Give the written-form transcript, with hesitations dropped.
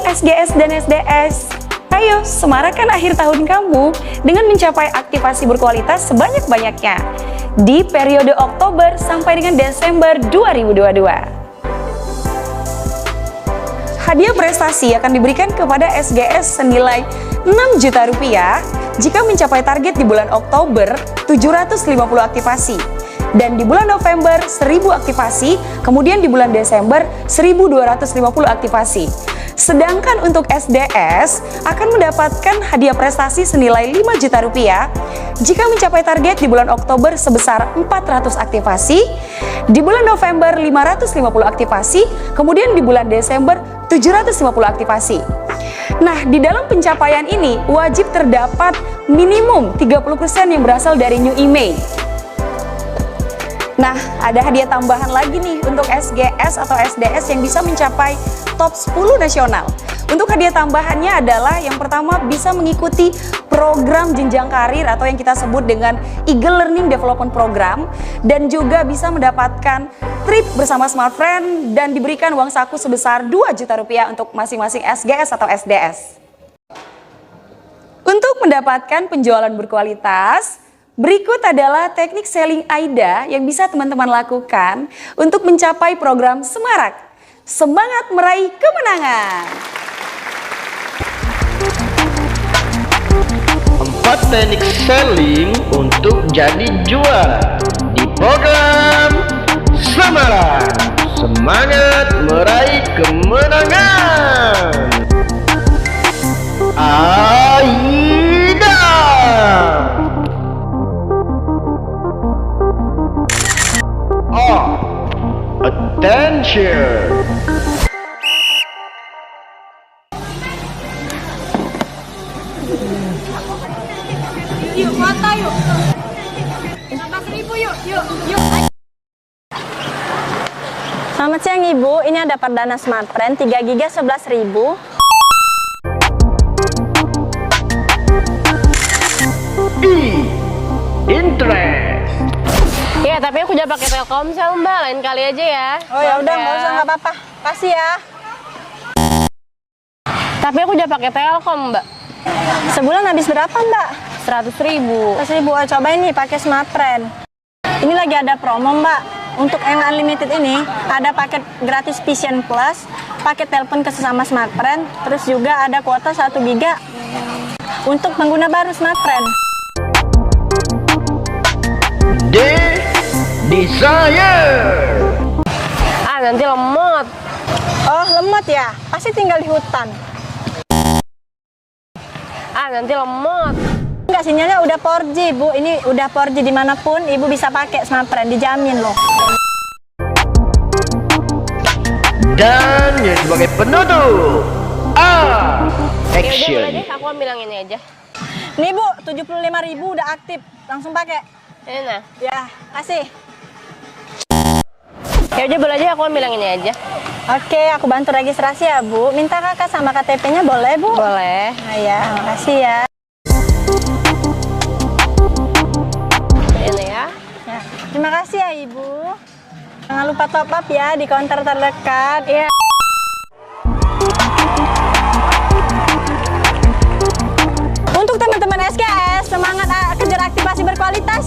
SGS dan SDS. Ayo, semarakkan akhir tahun kamu dengan mencapai aktivasi berkualitas sebanyak-banyaknya di periode Oktober sampai dengan Desember 2022. Hadiah prestasi akan diberikan kepada SGS senilai Rp6 juta jika mencapai target di bulan Oktober 750 aktivasi dan di bulan November 1000 aktivasi, kemudian di bulan Desember 1250 aktivasi. Sedangkan untuk SDS akan mendapatkan hadiah prestasi senilai Rp5 juta jika mencapai target di bulan Oktober sebesar 400 aktivasi, di bulan November 550 aktivasi, kemudian di bulan Desember 750 aktivasi. Nah, di dalam pencapaian ini wajib terdapat minimum 30% yang berasal dari new email. Nah, ada hadiah tambahan lagi nih untuk SGS atau SDS yang bisa mencapai top 10 nasional. Untuk hadiah tambahannya adalah yang pertama bisa mengikuti program jenjang karir atau yang kita sebut dengan Eagle Learning Development Program, dan juga bisa mendapatkan trip bersama Smart Friend dan diberikan uang saku sebesar Rp2 juta untuk masing-masing SGS atau SDS. Untuk mendapatkan penjualan berkualitas, berikut adalah teknik selling AIDA yang bisa teman-teman lakukan untuk mencapai program Semarak. Semangat meraih kemenangan! 4 teknik selling untuk jadi juara di program Semarak. Semangat meraih kemenangan! AIDA! Attention! Yuk, kuota yuk. 16.000 yuk. Selamat siang Ibu, ini ada perdana Smart Friend 3 GB 11.000. Interest. Ya, tapi aku udah pakai Telkomsel, Mbak. Lain kali aja ya. Oh ya udah, nggak usah, nggak apa-apa. Kasih ya. Tapi aku udah pakai Telkom, Mbak. Sebulan habis berapa Mbak? 100.000. 100.000. Cobain nih pakai Smart Friend. Ini lagi ada promo Mbak. Untuk yang unlimited ini ada paket gratis Vision Plus, paket telepon ke sesama Smart Friend, terus juga ada kuota 1 GB untuk pengguna baru Smart Friend. Desire. Nanti lemot. Oh lemot ya? Pasti tinggal di hutan. Nanti lemot. Enggak, sinyalnya udah 4G Bu. Ini udah 4G dimanapun Ibu bisa pakai Smart Friend, dijamin loh. Dan yang sebagai penutup, action. Ya udah, aku ambil yang ini aja. Nih Bu, 75.000 udah aktif. Langsung pakai. Ini nah. Ya, kasih. Ya udah, boleh aja aku ambil yang ini aja. Oke, aku bantu registrasi ya Bu. Minta kakak sama KTP-nya boleh Bu? Boleh. Nah ya, makasih ya. Ini ya. Ya, terima kasih ya Ibu. Jangan lupa top up ya di counter terdekat. Iya. Untuk teman-teman SGS, semangat kejar aktivasi berkualitas